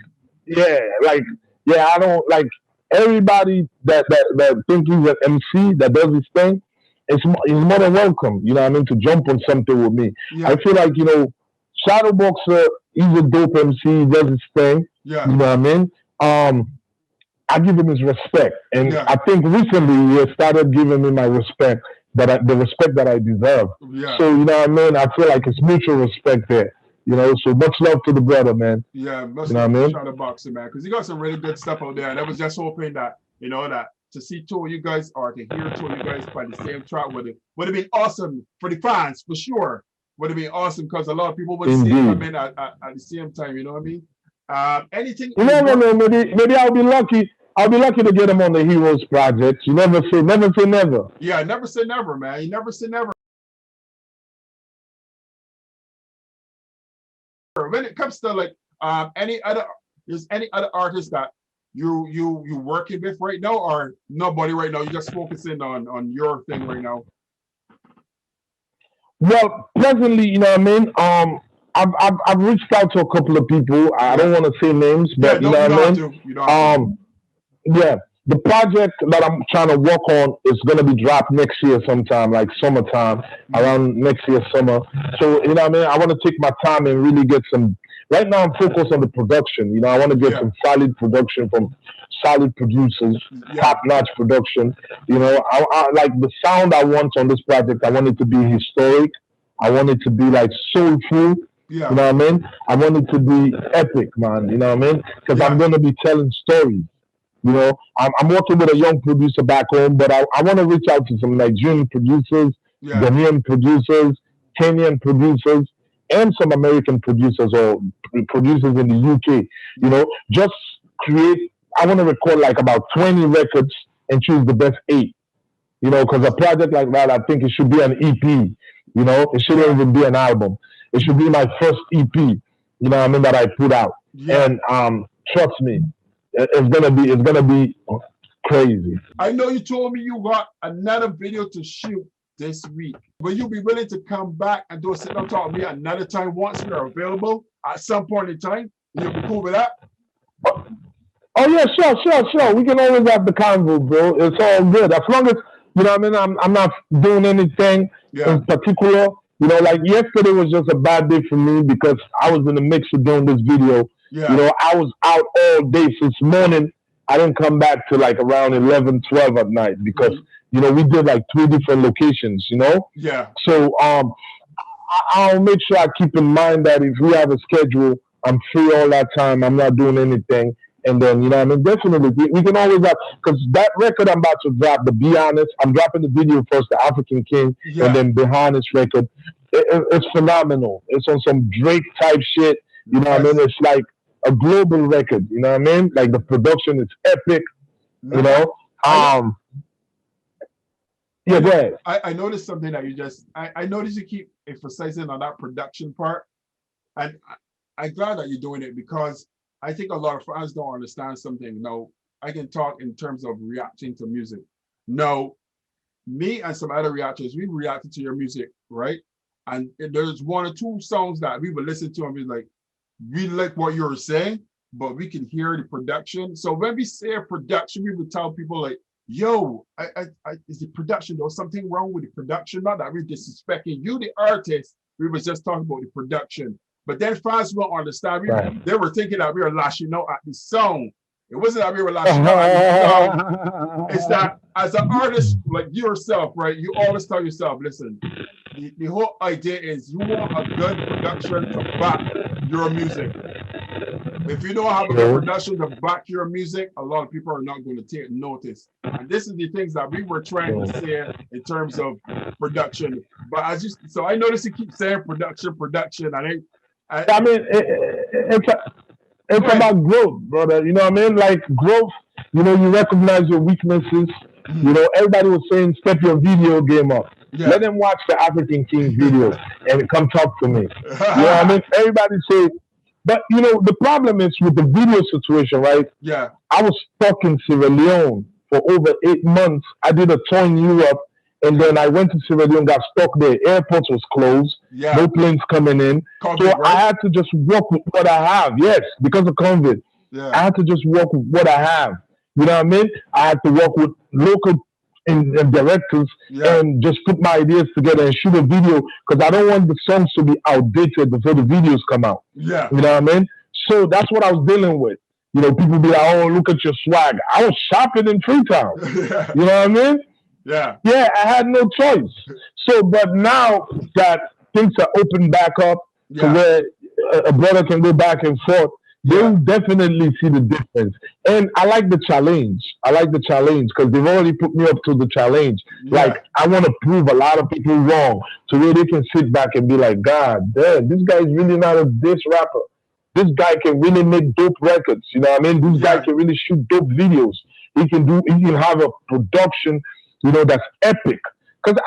I don't like everybody that thinks he's an MC that does his thing. he's more than welcome, you know what I mean, to jump on something with me. Yeah. I feel like, you know, Shadowboxer, he's a dope MC, he does his thing, Yeah. you know what I mean? I give him his respect. And Yeah. I think recently he has started giving me my respect, the respect that I deserve. Yeah. So, you know what I mean? I feel like it's mutual respect there. You know, so much love to the brother, man. Yeah, much you know love what I mean? to Shadowboxer, man, because you got some really good stuff out there. And I was just hoping that, you know, that to see two of you guys or to hear two of you guys by the same track would have been awesome for the fans, for sure. Would have been awesome because a lot of people would see it come in at the same time, you know what I mean? Anything you never know, maybe I'll be lucky. I'll be lucky to get him on the Heroes project. You never say never. Yeah, never say never, man. You never say never. When it comes to like any other artists that you working with right now, or nobody right now? You just focusing on your thing right now. Well, presently, you know what I mean. I've reached out to a couple of people. I don't want to say names, but you know what I mean. Yeah, the project that I'm trying to work on is going to be dropped next year sometime, like summertime, around next year summer. So, you know what I mean? I want to take my time and really get some. Right now, I'm focused on the production. You know, I want to get some solid production from solid producers, top-notch production. You know, I like the sound I want on this project. I want it to be historic. I want it to be like soulful. Yeah. You know what I mean? I want it to be epic, man. You know what I mean? Because I'm going to be telling stories. You know, I'm working with a young producer back home, but I want to reach out to some Nigerian producers, Ghanaian producers, Kenyan producers, and some American producers or producers in the UK. You know, just create. I want to record like about 20 records and choose the best 8. You know, because a project like that, I think it should be an EP. You know, it shouldn't even be an album. It should be my first EP. You know what I mean, that I put out. And trust me. It's gonna be crazy. I know you told me you got another video to shoot this week. Will you be willing to come back and do a sit down talk with me another time once you're available at some point in time? You'll be cool with that? Oh yeah, sure. We can always have the convo, bro. It's all good as long as you know what I mean. I'm not doing anything in particular. You know, like yesterday was just a bad day for me because I was in the mix of doing this video. Yeah. You know, I was out all day since morning. I didn't come back till like around 11, 12 at night because, you know, we did like 3 different locations, you know? Yeah. So I'll make sure I keep in mind that if we have a schedule, I'm free all that time. I'm not doing anything. And then, you know what I mean? Definitely, we can always have, because that record I'm about to drop, to be honest, I'm dropping the video first, The African King, and then behind this record, it's phenomenal. It's on some Drake type shit. You know what I mean? It's like a global record, you know what I mean? Like the production is epic, you know? Yeah, go ahead. I noticed something that I noticed you keep emphasizing on that production part. And I'm glad that you're doing it because I think a lot of fans don't understand something. Now, I can talk in terms of reacting to music. Now, me and some other reactors, we reacted to your music, right? And there's 1 or 2 songs that we would listen to and be like, we like what you're saying, but we can hear the production. So when we say production, we would tell people like, yo, is the production, there's something wrong with the production? Not that we're disrespecting you, the artist. We was just talking about the production. But then fans won't understand. They were thinking that we were lashing out at the song. It wasn't that we were lashing out at the song. It's that as an artist like yourself, right, you always tell yourself, listen, the whole idea is you want a good production to back your music. If you don't have a good production to back your music, a lot of people are not going to take notice. And this is the things that we were trying to say in terms of production. But so I noticed you keep saying production. I mean, it's about growth, brother. You know what I mean? Like growth, you know, you recognize your weaknesses. You know, everybody was saying, step your video game up. Let them watch the African King video and come talk to me. You know what I mean? Everybody say, but you know, the problem is with the video situation, right? Yeah. I was stuck in Sierra Leone for over 8 months. I did a tour in Europe, and then I went to Sierra Leone, got stuck there. Airports was closed. No planes coming in. COVID, so right? I had to just work with what I have. Yes, because of COVID. I had to just work with what I have. You know what I mean? I had to work with local and directors and just put my ideas together and shoot a video because I don't want the songs to be outdated before the videos come out. Yeah. You know what I mean? So that's what I was dealing with. You know, people be like, oh, look at your swag. I was shopping in Freetown. Yeah. You know what I mean? Yeah. Yeah, I had no choice. So, but now that things are opened back up to where a brother can go back and forth, they will definitely see the difference. And I like the challenge. I like the challenge because they've already put me up to the challenge. Like, I want to prove a lot of people wrong so where they can sit back and be like, God damn, this guy is really not a diss rapper. This guy can really make dope records. You know what I mean? This guy can really shoot dope videos. He can have a production, you know, that's epic. Because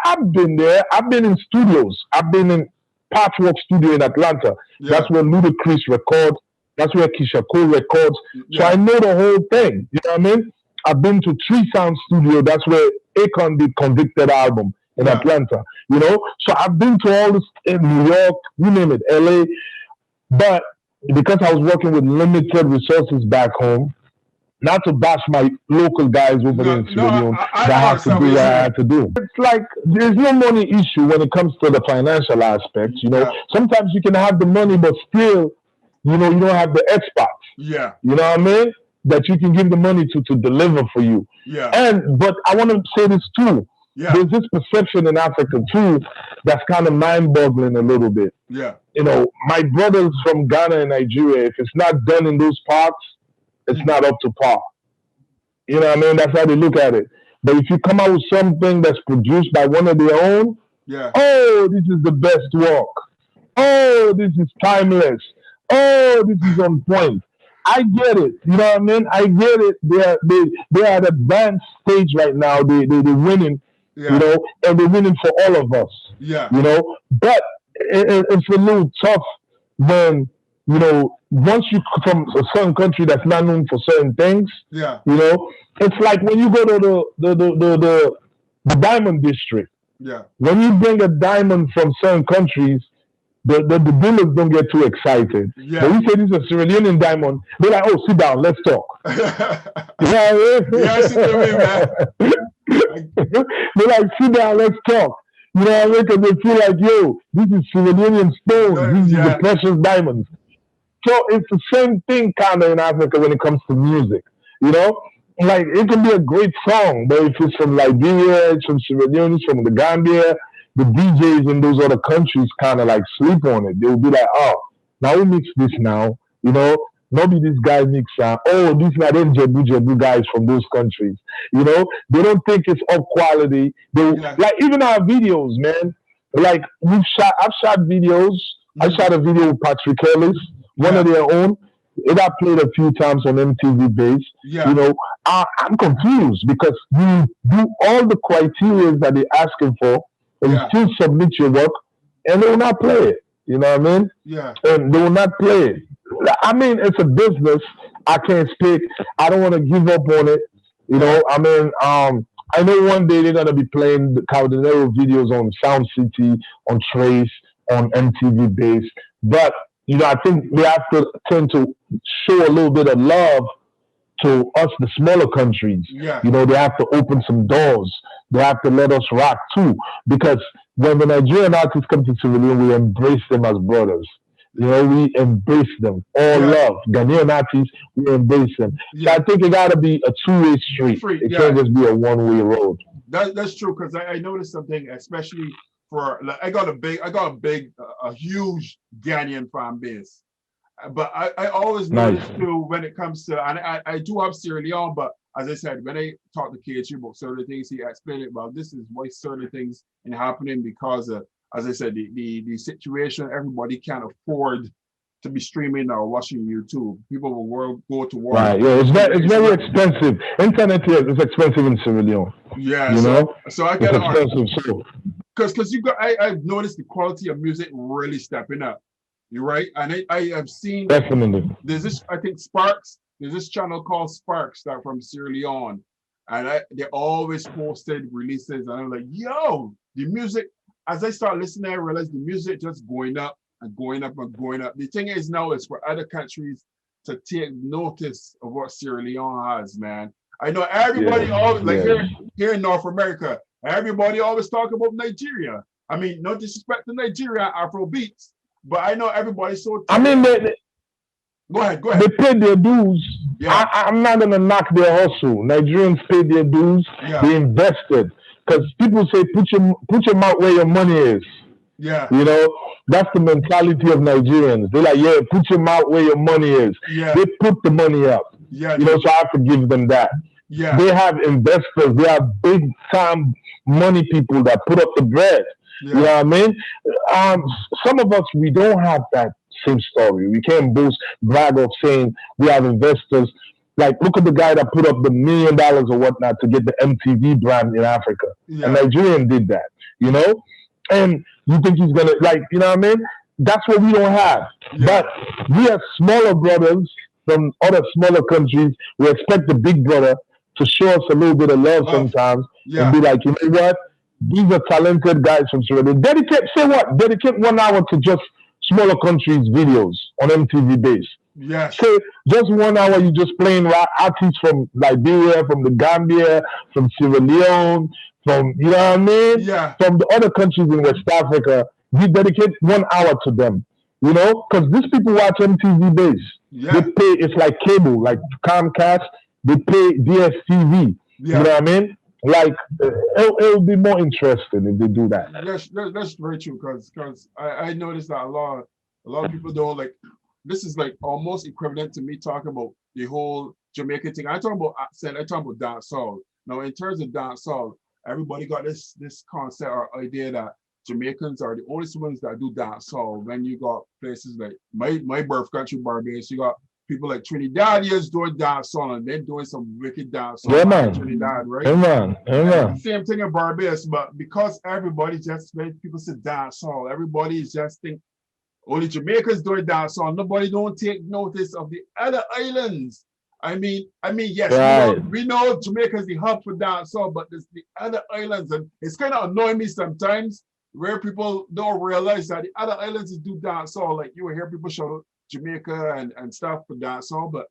I've been there. I've been in studios. I've been in Patchwork Studio in Atlanta. That's where Ludacris records. That's where Keisha Cole records. So I know the whole thing. You know what I mean? I've been to Tree Sound Studio. That's where Akon did Convicted album in Atlanta. You know? So I've been to all this in New York, you name it, LA. But because I was working with limited resources back home, not to bash my local guys over there in Sierra Leone, I have to do what I had to do. It's like there's no money issue when it comes to the financial aspect. You know, sometimes you can have the money, but still, you know, you don't have the experts. Yeah. You know what I mean? That you can give the money to deliver for you. Yeah. But I want to say this too. Yeah. There's this perception in Africa too that's kind of mind-boggling a little bit. Yeah. You know, my brothers from Ghana and Nigeria, if it's not done in those parts, it's not up to par. You know what I mean? That's how they look at it. But if you come out with something that's produced by one of their own, oh, this is the best work. Oh, this is timeless. Oh, this is on point. I get it. You know what I mean? I get it. They're at advanced stage right now. They're winning, you know, and they're winning for all of us. Yeah. You know, but it's a little tough when, you know, once you from a certain country that's not known for certain things, you know, it's like when you go to the diamond district. Yeah. When you bring a diamond from certain countries, the dealers don't get too excited. Yeah. But we say this is a Sierra Leonean diamond, they're like, oh, sit down, let's talk. You know what I mean? Yeah, I see what you mean, man. They're like, sit down, let's talk. You know what I mean? Because they feel like, yo, this is Sierra Leonean stones. This is the precious diamonds. So it's the same thing kind of in Africa when it comes to music. You know? Like, it can be a great song, but if it's from Liberia, it's from Sierra Leone, it's from the Gambia, the DJs in those other countries kind of like sleep on it. They'll be like, oh, now we mix this now. You know? Maybe this guy mix oh, these are them Jebu guys from those countries. You know? They don't think it's up quality. Like, even our videos, man. Like, I've shot videos. I shot a video with Patrick Ellis, one of their own. It got played a few times on MTV Base. Yeah. You know, I'm confused because you do all the criteria that they're asking for and you still submit your work and they will not play it. You know what I mean? Yeah. And they will not play it. I mean, it's a business. I can't speak. I don't want to give up on it. You know, I mean, I know one day they're going to be playing the KAO DENERO videos on Sound City, on Trace, on MTV Base. But, you know, I think they have to tend to show a little bit of love to us, the smaller countries. Yeah. You know, they have to open some doors. They have to let us rock too. Because when the Nigerian artists come to Sierra Leone, we embrace them as brothers. You know, we embrace them. All love. Ghanaian artists, we embrace them. So I think it got to be a two-way street. It can't just be a one-way road. That's true, because I noticed something, especially for, like, I got a huge Ghanaian fan base. But I always notice too when it comes to, and I do have Sierra Leone, but as I said, when I talk to KHU about certain things, he explained it, well, this is why certain things are happening because of, as I said, the situation, everybody can't afford to be streaming or watching YouTube. People will go to work. Right, yeah, it's very expensive. Internet here is expensive in Sierra Leone. Yeah, you know? So I get it. Because you got, I've noticed the quality of music really stepping up. You're right, and I have seen definitely. There's this, I think Sparks. There's this channel called Sparks that from Sierra Leone, and they always posted releases, and I'm like, yo, the music. As I start listening, I realize the music just going up and going up and going up. The thing is now is for other countries to take notice of what Sierra Leone has, man. I know everybody always here in North America. Everybody always talk about Nigeria. I mean, no disrespect to Nigeria, Afro beats, but I know everybody's so. I mean, go ahead. They paid their dues. Yeah. I'm not gonna knock their hustle. Nigerians paid their dues. Yeah. They invested because people say put your mouth where your money is. Yeah. You know, that's the mentality of Nigerians. They're like, yeah, put your mouth where your money is. Yeah. They put the money up. Yeah. You know, so I have to give them that. Yeah. They have investors. They have big time money people that put up the bread. Yeah. You know what I mean? Some of us, we don't have that same story. We can't brag of saying we have investors. Like, look at the guy that put up the $1 million or whatnot to get the MTV brand in Africa. Yeah. A Nigerian did that, you know? And you think he's gonna, like, you know what I mean? That's what we don't have. Yeah. But we have smaller brothers from other smaller countries. We expect the big brother to show us a little bit of love sometimes and be like, you know what? These are talented guys from Sierra Leone. Dedicate 1 hour to just smaller countries' videos on MTV base. Yes. So just 1 hour, you just playing artists from Liberia, from the Gambia, from Sierra Leone, from, you know what I mean? Yeah. From the other countries in West Africa. You dedicate 1 hour to them, you know? Because these people watch MTV base. Yeah. They pay, it's like cable, like Comcast. They pay DSTV. Yeah. You know what I mean? Like, it'll be more interesting if they do that. That's very true, because I noticed that a lot of people don't, like, this is like almost equivalent to me talking about the whole Jamaican thing. I talk about accent, I talk about dancehall. Now, in terms of dancehall, everybody got this concept or idea that Jamaicans are the only ones that do dancehall. When you got places like my birth country, Barbados, you got people like Trinidadians doing dancehall and they're doing some wicked dancehall. Yeah, man. Trinidad, right? Amen. Same thing in Barbados, but because everybody just, when people say dancehall, everybody just think only Jamaicans doing dancehall. Nobody don't take notice of the other islands. I mean, yes, right. we know Jamaica's the hub for dancehall, but there's the other islands, and it's kind of annoying me sometimes where people don't realize that the other islands do dancehall. Like, you will hear people shout out Jamaica and stuff for dancehall, but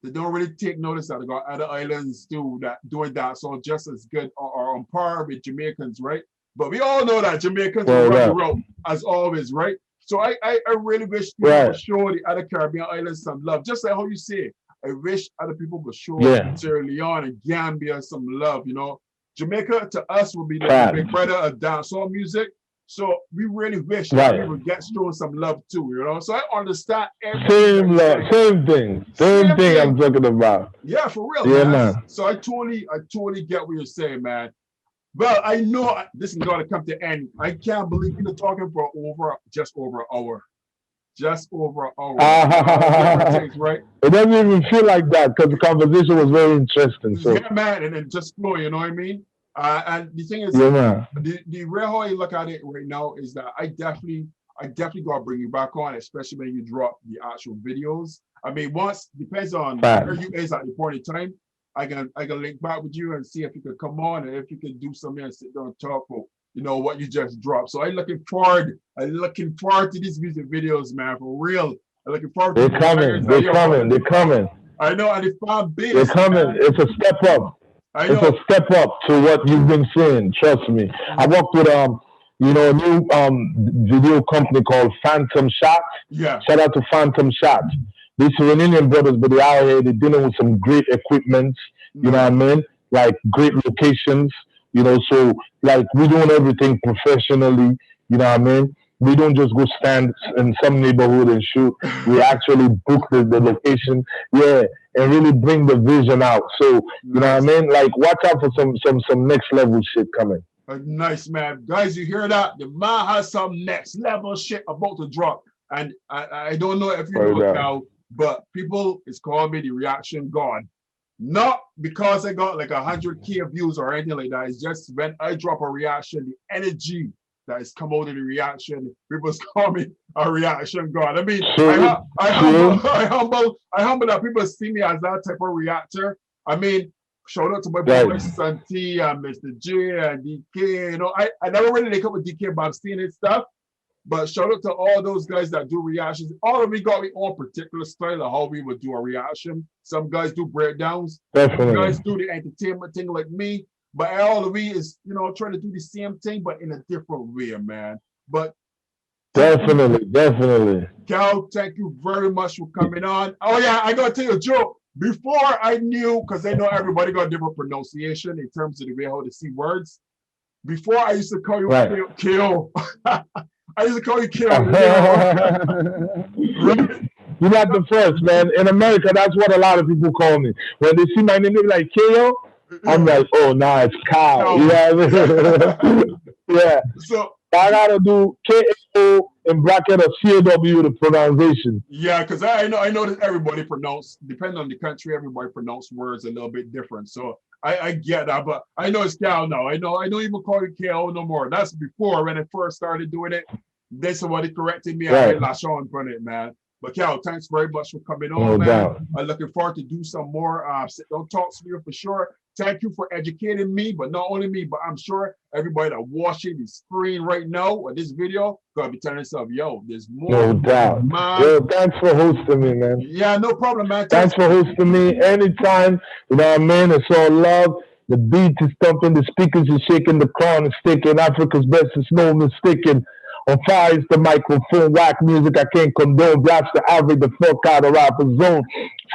they don't really take notice that they got other islands too that doing dancehall just as good or on par with Jamaicans, right? But we all know that Jamaicans will run the road as always, right? So I really wish people would show the other Caribbean islands some love, just like how you say it. I wish other people would show Sierra Leone and Gambia some love, you know. Jamaica to us will be the big brother of dancehall music. So we really wish that we would get shown some love too, you know. So I understand everything. Same thing I'm talking about. Yeah, for real. Yeah, man. So I totally get what you're saying, man. Well, I know this is gonna come to end. I can't believe you're talking for just over an hour. Just over an hour. Right? It doesn't even feel like that because the conversation was very interesting. So yeah, man, and then just flow, you know what I mean? And the thing is, the real how I look at it right now is that I definitely gotta bring you back on, especially when you drop the actual videos. I mean, depends on where you is at the point in time. I can link back with you and see if you could come on and if you could do something and sit down and talk about, you know, what you just dropped. So I'm looking forward to these music videos, man, for real. I'm looking forward to They're coming. I know, and the fan base. They're coming. Man. It's a step up. It's a step up to what you've been saying. Trust me. I worked with a new video company called Phantom Shots. Yeah. Shout out to Phantom Shots. These Iranian brothers, but they're out here, they're dealing with some great equipment, you know what I mean? Like great locations, you know, so like we're doing everything professionally, you know what I mean? We don't just go stand in some neighborhood and shoot. We actually book the location, and really bring the vision out. So, you know what I mean? Like, watch out for some next level shit coming. Nice, man. Guys, you hear that? The man has some next level shit about to drop. And I don't know if you know it now, but people is calling me the reaction god. Not because I got like 100K views or anything like that. It's just when I drop a reaction, the energy that is come out of the reaction, people call me a reaction god. I mean, I humble that people see me as that type of reactor. I mean, shout out to my boy Santi and Mr. J and DK. You know, I never really link up with DK, but I've seen his stuff. But shout out to all those guys that do reactions. All of we got our own particular style of how we would do a reaction. Some guys do breakdowns. Definitely. Some guys do the entertainment thing like me. But all we is, you know, trying to do the same thing, but in a different way, man. But definitely. Cal, thank you very much for coming on. Oh yeah, I gotta tell you a joke. Before I knew, because I know everybody got different pronunciation in terms of the way how to see words. Before I used to call you Kill. I used to call you Kill. You're not the first, man. In America, that's what a lot of people call me. When they see my name, they're like, KO. I'm like, oh, nah, it's Kyle. Yeah. So I gotta do KO in bracket of CW, the pronunciation. Yeah, because I know that everybody pronounce, depending on the country, everybody pronounce words a little bit different. So I get that, but I know it's Cal now. I don't even call it KO no more. That's before when I first started doing it. Then somebody corrected me. I lash on from it, man. But Cal, thanks very much for coming on, man. I'm looking forward to do some more sit-down talks with you for sure. Thank you for educating me, but not only me, but I'm sure everybody that watching the screen right now or this video gonna be telling themselves, yo, there's more. No doubt. Yo, thanks for hosting me, man. Yeah, no problem, man. Thanks for hosting me anytime. You know what I mean? It's all love. The beat is thumping, the speakers are shaking, the crown is sticking. Africa's best is no mistaken. On fire is the microphone, whack music I can't condone. Blast the average, the fuck out of rapper zone.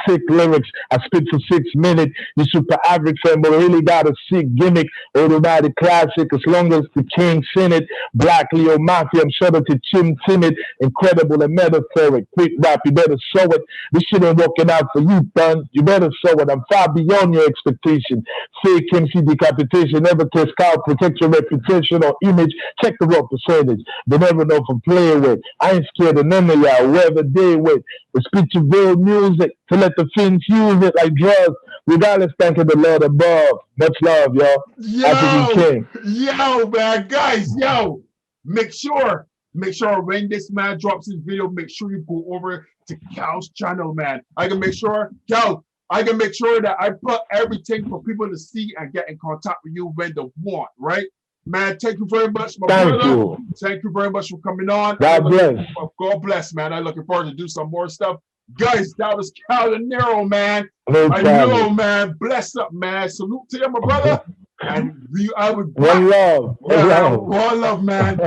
Sick lyrics, I spit for 6 minutes. You super average fan, but really got a sick gimmick. Automatic classic, as long as the king sing it. Black Leo Mafia, I'm sure that the chin timid. Incredible and metaphoric. Quick rap, you better show it. This shit ain't working out for you, son. You better show it. I'm far beyond your expectation. Fake MC decapitation, never test out, protect your reputation or image. Check the raw percentage. They never know from playing with. I ain't scared of none of y'all, whoever they with. We speak to real music to let the fins use it like drugs. Regardless, thanking the Lord above. Much love, y'all. Yo, man, guys, yo. Make sure when this man drops his video, make sure you go over to Cal's channel, man. I can make sure that I put everything for people to see and get in contact with you when they want, right? Man, thank you very much, my brother. Thank you very much for coming on. God bless. God bless, man. I'm looking forward to do some more stuff. Guys, that was KAO DENERO, man. I know, man. Bless up, man. Salute to you, my brother. And I would one love. One love, man.